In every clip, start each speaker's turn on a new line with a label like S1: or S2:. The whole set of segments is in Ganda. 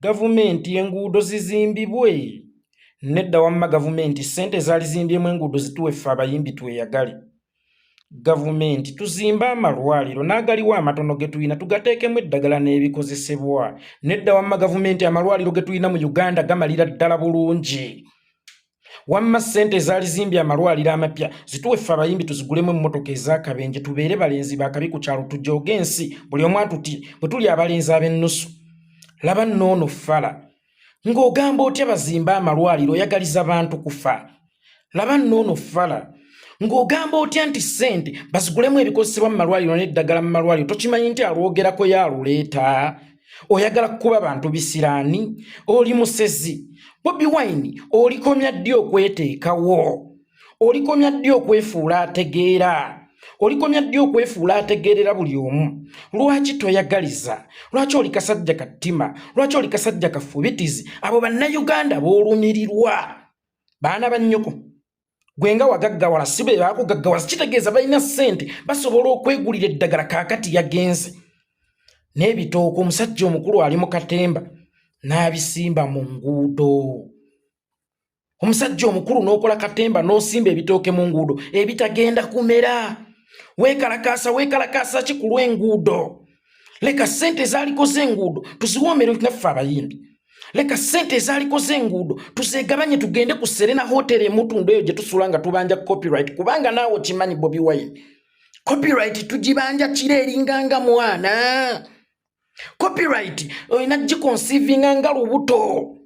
S1: gavumenti enguudo zizimbibwe. Nedda wamma gavumenti sente zaali zimbyemu enguudo zituwe ffe abayimbi tweyagale. Gavumenti tuzimba amalwaliro n'agaliwo amatono ge tulina tugateekemu eddagala n'ebikozesebwa. Nedda wamma gavumenti amalwaliro ge tulina mu Uganda gamalira ddala bulungi. Wamma sente zaali zimbye amalwaliro amapya zituwe ffe abayimbi tuzigulemu emmotoka ez'akabenje tubeere balenzi bakabi ku kyalo tujooge ensi buli omu atuti bwe tuli abalenzi ab'ennusu. Laba nnoono ffala ng'ogamba otya bazimba amalwaliro oyagaliza bantu kufa. Laba nnoono ffala ng'ogamba otya nti ssente bazigulemu ebikozesebwa mu malwaliro n'eddagala mu malwaliro tokimanyi nti alwogerako yaluleeta. Oyagala kukuba bantu bisiraani, oli musezi. Bobi Wine olikomya ddi okweteekawo, olikomya ddi okwefuula ategeera, olikomya ddi okwefuula ategeerera buli omu. Lwaki toyagaliza? Lwaki oli kasajja kattima? Lwaki oli kasajja kafubitizi? Abo bannayuganda boolumirirwa baana ba nnyoko. Gwe nga wagaggawala si be baakugaggawala, kitegeeza balina ssente basobola okwegulira eddagala kaakati yagenze. N'ebitooke omusajja omukulu ali mu katemba n'abisimba mu nguudo. Omusajja omukulu n'okola katemba n'osimba ebitooke mu nguudo ebitagenda kumera. Weekalakaasa ki ku lw'enguudo? Leka ssente ezaalikoze enguudo tuziwoomere naffe abayimbi. Leka ssente ezaalikoze enguudo tuzeegabanye tugende ku Serena Hotel emutundu eyo gye tusula nga tubanja copyright, kubanga naawe kimanyi Bobi Wine. Copyright tugibanja kira eringanga mwana. Copyright oyina gikonsivinga nga lubuto.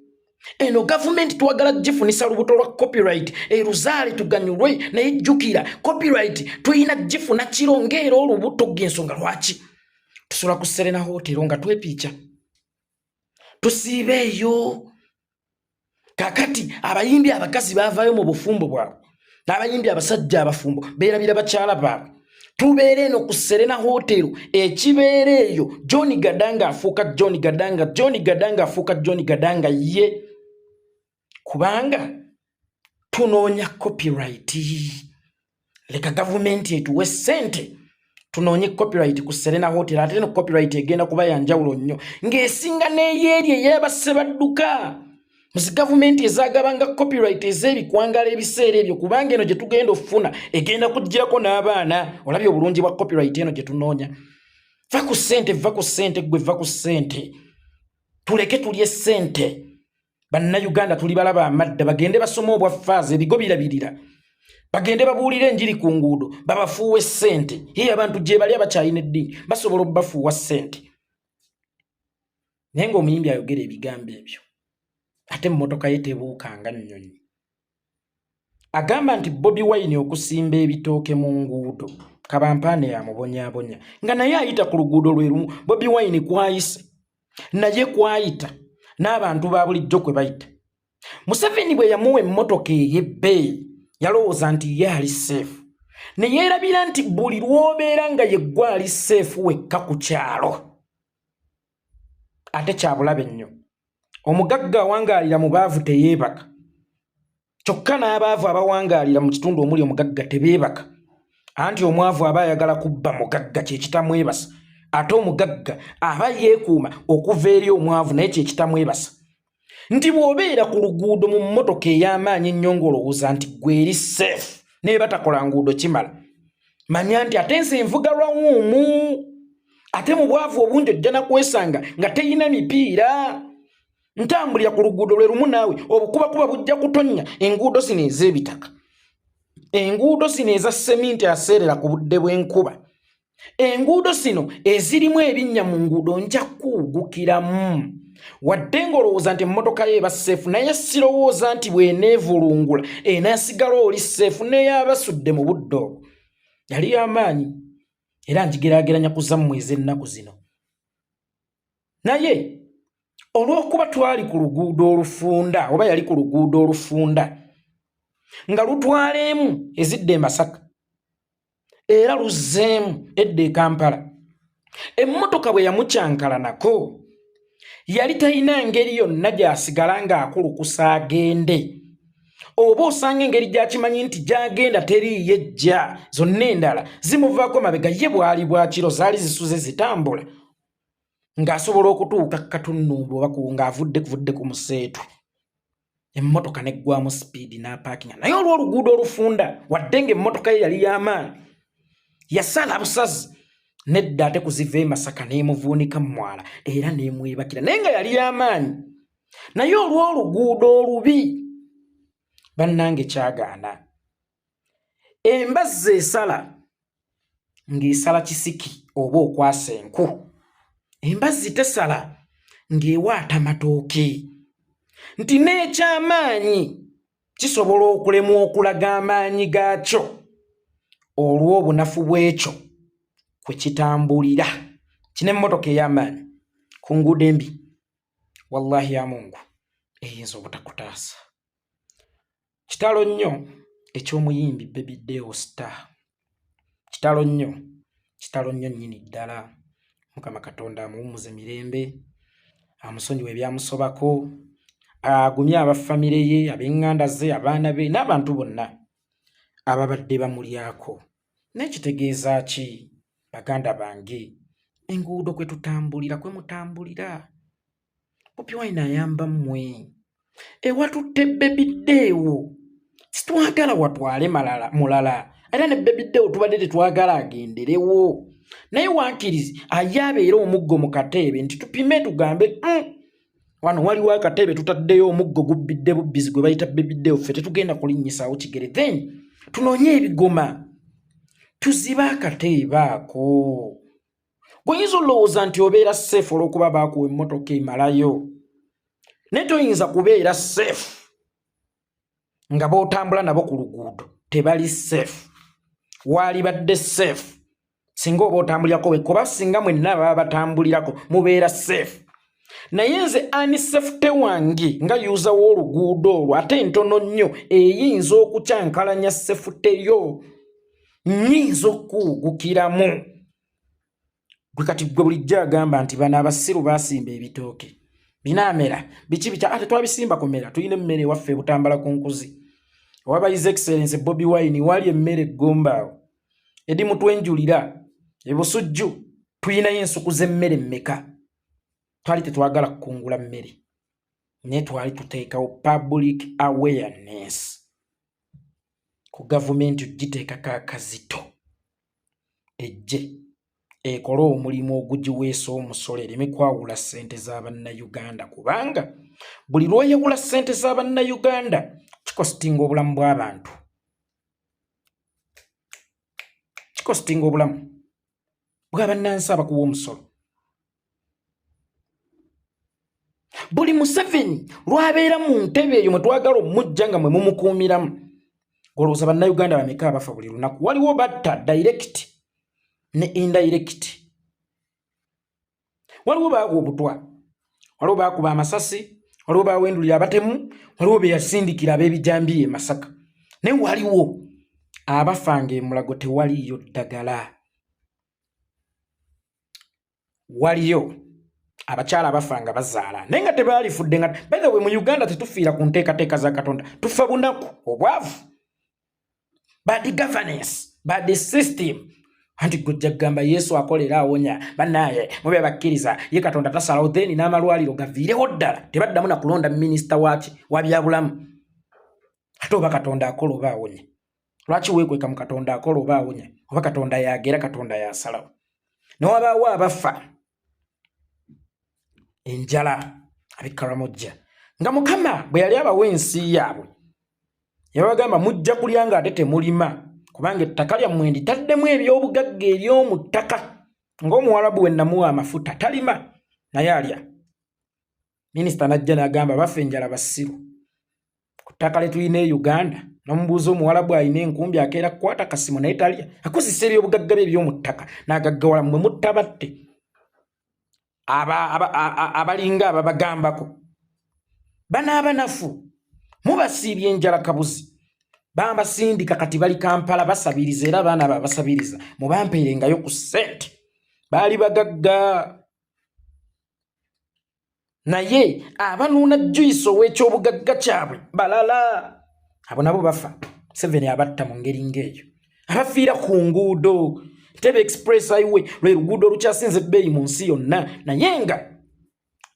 S1: Eno gavumenti twagala gifunisa lubuto lwa copyright eruzaale tuganyulwe naye jjukira copyright tuyina gifuna kiro ng'era olubuto g'ensonga lwaki tusula ku Serena Hotel nga twepiica tusiibe eyo. Kakati abayimbi abakazi baavaayo mu bufumbo bwabwe n'abayimbi abasajja abafumbo beerabira bakyala baabwe. Tubeere eno ku Serena Hotel ekibeera eyo John Gadanga afuuka John Gadanga, John Gadanga afuuka John Gadanga ye, kubanga tunoonya copyright. Leka gavumenti etuwe ssente tunoonye copyright ku Serena Hotel, ate eno copyright egenda kuba yanjawulo nnyo ng'esinga n'eyeeri ey'abasse badduka. Muzi gavumenti ezaagabanga copyright ez'ebikwangala ebiseera ebyo, kubanga eno gye tugenda okufuna egenda kuggyako n'abaana. Olabye obulungi bwa copyright eno gye tunoonya. Va ku ssente, va ku ssente, gwe va ku ssente. Tuleke tulye ssente. Bannayuganda tuli balaba amadda bagende basoma obwaffaaza ebigo birabirira. Bagende babuulira enjiri ku nguudo babafuuwe ssente. Ye abantu gye bali abakyalina eddiini basobola okubafuuwa ssente. Naye ng'omuyimbi ayogera ebigambo ebyo ate emmotoka ye tebuukanga nnyonyi. Agamba nti Bobi Wine okusimba ebitooke mu nguudo kabampaane yamubonyaabonya nga naye ayita ku luguudo lwe lumu. Bobi Wine kwayise naye kwayita n'abantu ba bulijjo kwe bayita. Museveni bwe yamuwa emmotoka ey'ebbeeyi yalowooza nti ye ali seefu, ne yeerabira nti buli lw'obeera nga yeggwa ali seefu wekka ku kyalo. Ate kyabulabe nnyo, omugagga awangaalira mu baavu teyeebaka, kyokka n'abaavu abawangaalira mu kitundu omuli omugagga tebeebaka. Anti omwavu aba ayagala kubba mugagga kye kitamwebasa, ate omugagga aba yeekuuma okuva eri omwavu naye kye kitamwebasa. Nti bw'obeera ku luguudo mu mmotoka ey'amaanyi ennyo ng'olowooza nti gwe eri seefu naye batakola nguudo kimala, manya nti ate nsi envuga lwawuumu. Ate mu bwavu obungi ojja nakwesanga nga teyina mipiira. Ntambulira ku luguudo lwe lumu naawe obukubakuba bujja kutonnya. Enguudo zino ez'ebitaka, enguudo zino eza seminti aseerera ku budde bw'enkuba, enguudo zino ezirimu ebinnya mu nguudo nja kuwugukiramu. Wadde ng'olowooza nti emmotoka ye eba seefu, naye sirowooza nti bw'eneevulungula enaasigala oli seefu n'eyabasudde mu budde obwo. Yali y'amaanyi era njigeraageranya ku zammwe ez'ennaku zino. Naye olw'okuba twali ku luguudo olufunda, oba yali ku luguudo olufunda nga lutwala emu ezidde e Masaka era luzzeemu edda e Kampala, emmotoka bwe yamukyankalanako yali talina ngeri yonna gy'asigala ng'akulukusa agende. Oba osanga engeri gy'akimanyi nti gy'agenda teriiyo ejja, zonna endala zimuvaako mabega, ye bwali bwakiro zaali zisuze zitambula. ng'asobola okutuuka Katunumbu oba ng'avudde ku museetu emmotoka neggwamu sipiidi n'apaakinga naye olw'oluguudo olufunda wadde ng'emmotoka ye yali y'amaanyi yasala busazi nedda ate kuziva e Masaka n'emuvuunika mu mwala era n'emwebakira naye nga yali y'amaanyi naye olw'oluguudo olubi bannange kyagaana embazzi esala ng'esala kisiki oba okwasa enku embazzi tesala ng'ewaata matooke nti n'ekyamaanyi kisobola okulemwa okulaga amaanyi gaakyo olw'obunafu bw'ekyo kwe kitambulira kino emmotoka ey'amaanyi ku nguudo embi wallahi ya Mungu eyinza obutakutaasa kitalo nnyo eky'omuyimbi Ebitooke star kitalo nnyo nnyini ddala Mukama Katonda amuwummuze mirembe amusonyiwe ebyamusobako agumye abafamire ye ab'eŋŋanda ze abaana be n'abantu bonna ababadde bamulyako n'ekitegeeza ki baganda bange enguudo kwe tutambulira kwe mutambulira Bobi Wine ayamba mmwe ewatutte Ebitooke situwagala watwale mulala era ne Ebitooke tubadde tetwagala agenderewo naye wankirizi ayabeera omuggo mu kateebe nti tupime tugambe wano waliwo akateebe tutaddeyo omuggo gubbidde bubbizi gwe bayita Ebitooke ffe tetugenda kulinnyisaawo kigere then tunoonye ebigoma tuziba akateebe ako gwenyinza olowooza nti obeera safe olw'okuba baakuwa emmotoka emalayo naye toyinza kubeera safe nga bootambula nabo ku luguudo tebali safe waali badde safe singa oba otambulirako wekuba singa mwenna baba batambulirako mubeera safe naye nze ani safety wange nga yuuza w'oluguudo olwo ate ntono nnyo eyinza okukyankalanya safety yo nnyinza okuwugukiramu gwe kati gwe bulijjo agamba nti bano abasiru baasimba ebitooke binaamera biki bikya ate twabisimba ku mmere tulina emmere ewaffe butambala ku nkuzi owaba his excellence Bobi Wine wali emmere eggomba edi mutwenjulira ebusujju tuyinayo ensuku z'emmere mmeka twali tetwagala kukungula mmere naye twali tuteekawo public awareness ku gavumenti ogiteekako akazito ejje ekole omulimu ogugiweesa omusolo ereme kwawula ssente z'abannayuganda kubanga buli lw'oyawula ssente z'abannayuganda kikositinga obulamu bw'abantu kikositinga obulamu bw'abannansi abakuwa omusolo buli Museveni lwabeera mu ntebe eyo mwe twagala omujja nga mwe mumukuumiramu olowooza bannayuganda bameka abafa buli lunaku waliwo batta direct ne indirect waliwo baawa obutwa waliwo baakuba amasasi waliwo baawendulira abatemu waliwo beyasindikira ab'ebijambiya e Masaka naye waliwo abafanga emulago tewaliyo ddagala waliyo abakyala abafanga bazaala naye nga tebaalifudde nga by the way mu Uganda tetufiira ku nteekateeka za Katonda tufa bunaku obwavu bad governance bad system anti gujja gamba Yesu akolera awonya banaye mube bakkiriza ye Katonda tasalawo then n'amalwaliro gaviirewo ddala tebaddamu na kulonda minisita wa byabulamu ate oba Katonda akola oba awonya lwaki weekweka mu Katonda akola oba awonya oba Katonda yagera Katonda yasalawo newabaawo abafa enjala abikaramojja nga Mukama bwe yali abawa ensi yaabwe yabagamba mujja kulya nga ate temulima kubanga ettaka lyammwe nditaddemu eby'obugagga ery'omu ttaka ng'omuwarabu we namuwa amafuta talima naye alya minisita najja n'agamba bafe enjala basiru ku ttaka lyetulina e Uganda n'omubuuza omuwarabu alina enkumbi akeera kukwata kasimu naye talya akozesa eby'obugagga bye eby'omu ttaka n'agaggawala mmwe muttabatte abalinga ababagambako banaabanafu mubasiibye enjala kabuzi bambasindika kati bali Kampala basabiriza era abaana babasabiriza mubampeerengayo ku ssente baali bagagga naye abanuuna juice ow'ekyobugagga kyabwe balala abo nabo bafa Museveni abatta mu ngeri ng'eyo abafiira ku nguudo Ntebe Express Highway lwe luguudo olukyasinze ebbeeyi mu nsi yonna naye nga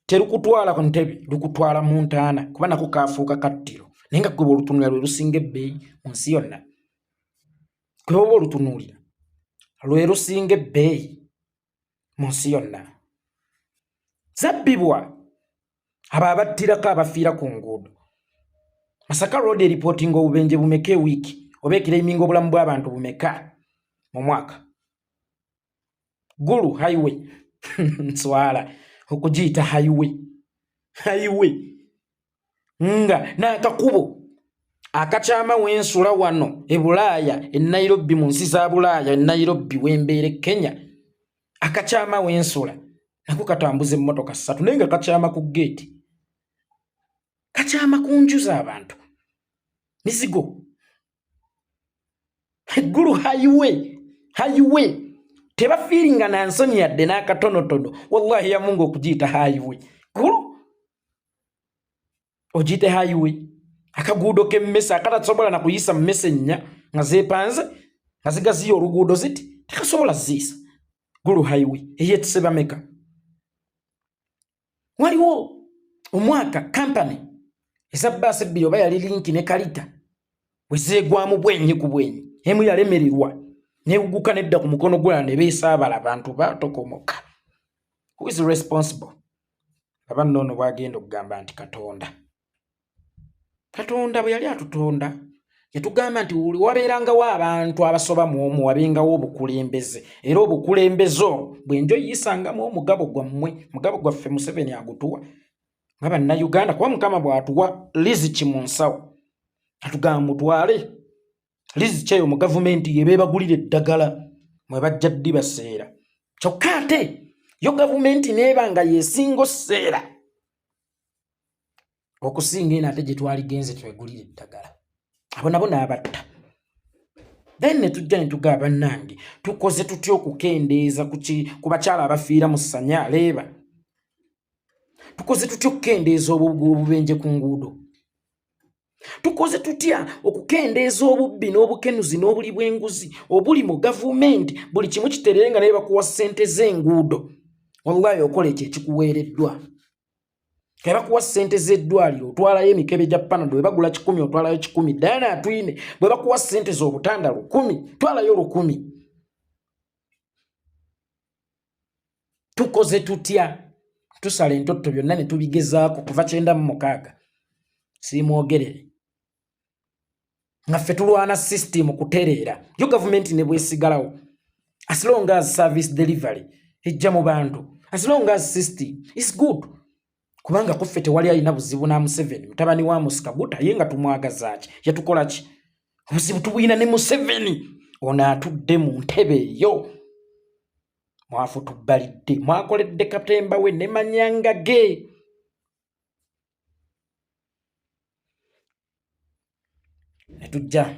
S1: terukutwala ku ntebe lukutwala mu ntaana kuba nako kaafuuka kattiro naye nga gwe olutunuulira lwe lusinga ebbeeyi mu nsi yonna gwe oba olutunuulira lwe lusinga ebbeeyi mu nsi yonna zabbibwa abo abattirako abafiira ku nguudo Masaka Road reporting obubenje bumeka ewiiki oba ekiraiminga obulamu bw'abantu bumeka mu mwaka Gulu highway nswala okugiyita highway nga n'akakubo akakyama wensula wano e Bulaaya e Nairobi mu nsi za Bulaaya e Nairobi wembeere Kenya akakyama wensula nako katambuza emmotoka 3 naye nga kakyama ku gate kakyama kunjuza abantu mizigo Gulu highway tebafiiringa na nsonyi yadde n'akatonotono wallahi ya Mungu okugiyita highway Gulu ogiyite highway akaguudo k'emmese akatasobola na kuyisa mmese nnya nga zeepanze nga zigaziya oluguudo ziti tekasobola ziisa Gulu highway eyetise bameka waliwo omwaka kampani eza bbaasi ebbiri oba yali linki ne kalita bwe zeegwamu bwenyi ku bwenyi emu yalemererwa neeguguka nedda ku mukono gwala ne beesaabala abantu batokomoka who is responsible abanno ono bwagenda okugamba nti Katonda bwe yali atutonda yatugamba nti wabeerangawo abantu abasoba mu omu wabengawo obukulembeze era obukulembeze bwenjo yisangamu omugabo gwammwe mugabo gwaffe Museveni agutuwa nga bannayuganda kuba Mukama bw'atuwa liziki mu nsawo atugamba mutwale liziki eyo mu gavumenti yebeebagulira eddagala mwe bajja ddi baseera kyokka ate yo gavumenti neeba nga yeesinga osseera okusinga eno ate gye twaligenze twegulira eddagala abo nabo n'abatta then ne tujja ne tugamba bannange tukoze tutya okukendeeza ku bakyala abafiira mu ssanya leeba tukoze tutya okukendeeza obubenje ku nguudo tukoze tutya okukendeeza obubbi n'obukenuzi n'obuli bw'enguzi obuli mu gavumenti buli kimu kitererenga naye bakuwa ssente z'enguudo wallahi okola ekyo ekikuweereddwa kaba kuwa ssente z'eddwaliro otwalayo emikebe gya panado bwe bagula 10 otwalayo 10 ddala atwine bwe bakuwa ssente z'obutanda 10 twalayo 10 tukoze tutya tusala entotto byonna ne tubigezaako kuva 96 siimwogerere nga ffe tulwana system kutereera yo gavumenti ne bwesigalawo as long as service delivery ejja mu bantu as long as system is good kubanga kuffe tewali alina buzibu na Museveni mutabani wa Musikaguta ye nga tumwagaza ki yatukola ki obuzibu tubuyina ne Museveni ono atudde mu ntebe eyo mwafu tubbalidde mwakoledde Katemba we ne manyanga ge ne tujja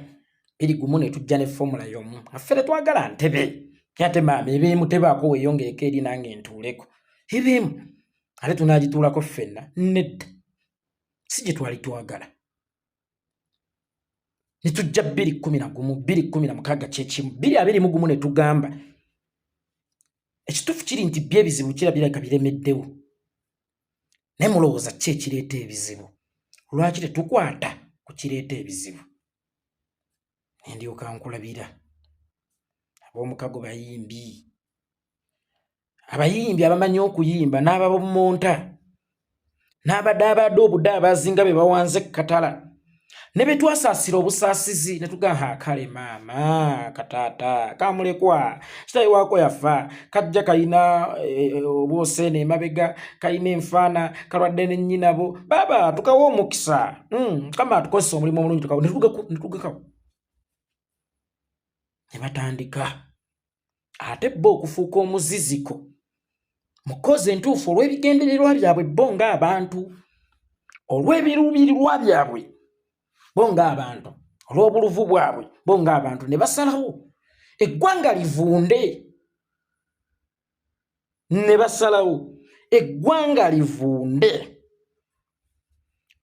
S1: biri gumu ne tujja ne formula y'omu afere twagala ntebe ate maama ebeemu tebaako weeyongereko eri nange ntuuleko ebeemu ate tunaagituulako ffenna nedda si gye twali twagala ne tujja 211 216 kyekimu 221 ne tugamba ekituufu kiri nti byebizibu kirabiraka biremeddewo naye mulowooza ki ekireeta ebizibu lwaki tetukwata ku kireeta ebizibu ndyoka nkulabira ab'omukago abayimbi abamanyi okuyimba n'ababomonta n'abadaabadde obudde abazinga be bawanze katala ne be twasaasira obusaasizi ne tugamba kale maama kataata kamulekwa kitayi waako yafa kajja kayina obwoseene emabega kayina enfaana kalwadde ne nnyinabo baba tukawa omukisa kama tukozesa omulimu omulungi tukawa ne tugakawo ne batandika ate bo okufuuka omuziziko mukozi entuufu olw'ebigendererwa byabwe bo ng'abantu olw'ebiruubirirwa byabwe bo ng'abantu olw'obuluvu bwabwe bo ng'abantu ne basalawo eggwanga livunde ne basalawo eggwanga livunde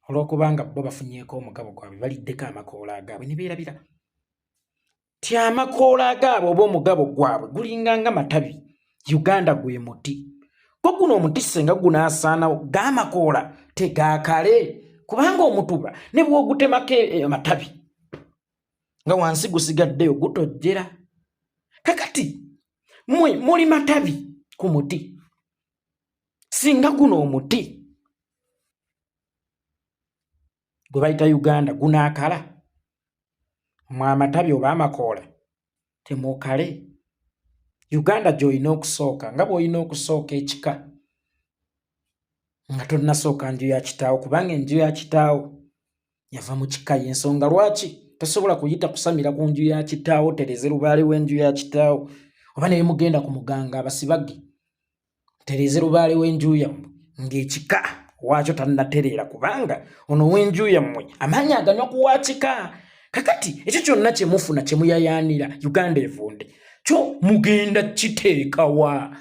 S1: olw'okubanga bo bafunyeeko omugabo gwabwe baliddeko amakoola agaabwe ne beerabira ti amakoola agaabo oba omugabo gwabwe gulinganga matabi. Uganda gwe muti. Ko guno omuti senga gunaasaanawo g'amakoola tegaakale kubanga omutuba ne bw'ogutemako amatabi nga wansi gusigaddeyo gutojjera. Kakati mmwe muli matabi ku muti singa guno omuti gwe bayita Uganda gunaakala mmwe amatabi oba amakoola temuukale. Uganda gy'olina okusooka nga bw'olina okusooka ekika nga tonnasooka nju ya kitaawo kubanga enju ya kitaawo yava mu kika. Y'ensonga lwaki tosobola kuyita kusamira ku nju ya kitaawo tereze lubaale w'enju ya kitaawo oba ne mugenda ku muganga abasibage tereze lubaale w'enju yammwe ng'ekika waakyo tannatereera kubanga ono w'enju yammwe amaanyi aganywa ku wa kika. Kakati ekyo kyonna kye mufuna kye muyayaanira Uganda evunde kyo mugenda kiteeka wa?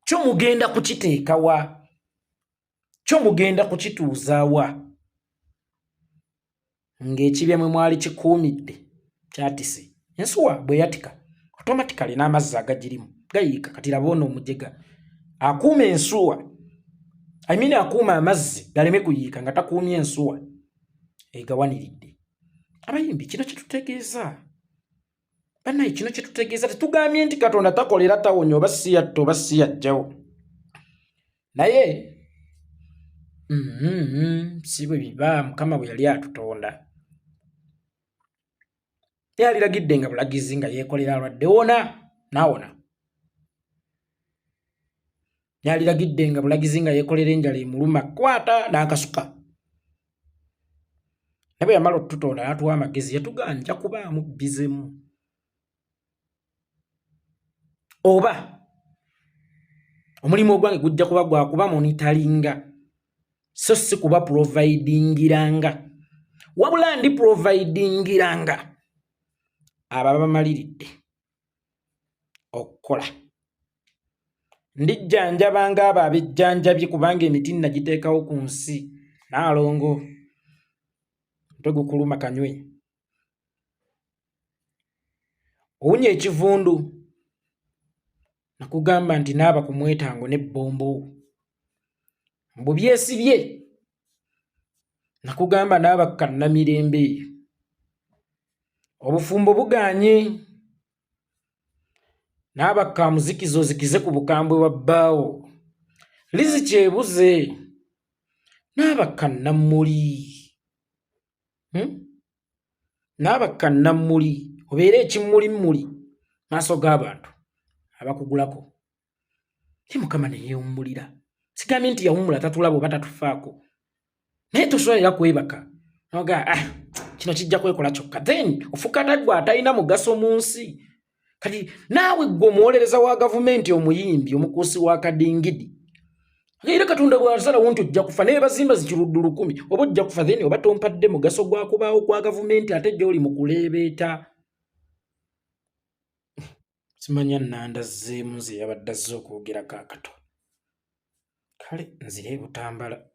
S1: Kyo mugenda kukiteeka wa? Kyo mugenda kukituuza wa? Ng'ekibya mwe mwali kikuumidde kyatise. Ensuwa bwe yatika automatically n'amazzi agagirimu gayiika. Kati laba ono omujega akuuma ensuwa akuuma amazzi galeme kuyiika nga takuumye ensuwa egawaniridde. Abayimbi kino kitutegeeza bannaye, kino kitutegeeza tetugambye nti Katonda takolera tawonya oba si yatta oba si yajjawo naye si bwe biba. Mukama bwe yali atutonda yaliragidde nga bulagizi nga yeekolera alwadde wona naawona. Yaliragidde nga bulagizi nga yeekolera enjala emuluma kwata n'akasuka. Nabwe yamala otutonda n'atuwa amagezi yatuganja kubaamu bizemu oba omulimu ogwange gujja kuba gwa kuba monitalinga so si kuba providingiranga wabula ndi providingiranga abo bamaliridde okukola. Ndijjanjabanga abo abejjanjabye kubanga emiti nagiteekawo ku nsi naalongo mutwe gukuluma kanywe. Owunya ekivundu nakugamba nti naaba ku mwetango n'ebbombo mbu byesibye. Nakugamba naaba kannamirembe obufumbo buganye naaba ka muzikizo zikize ku bukambwe bwa bbaawo liziki ebuze naaba kannammuli naaba kannammuli obeere ekimmulimmuli maaso g'abantu abakugulako. Ye Mukama ne yeewummulira. Sigambye nti yawummula tatulaba oba tatufaako naye tosobola era kwebaka noga kino kijja kwekola kyokka then ofuuka taggwe atalina mugaso mu nsi. Kati naawe gwe omuwolereza wa gavumenti omuyimbi omukuusi wa kadingidi era Katonda bw'asalawo nti ojja kufa naye bazimba zikiruddu 1000 oba ojja kufa then oba tompadde mugaso gwa kubaawo kwa gavumenti ate gy'oli mu kuleebeeta. Simanya nnandazzeemu nze yabadde azze okwogerako akato. Kale nzire Butambala.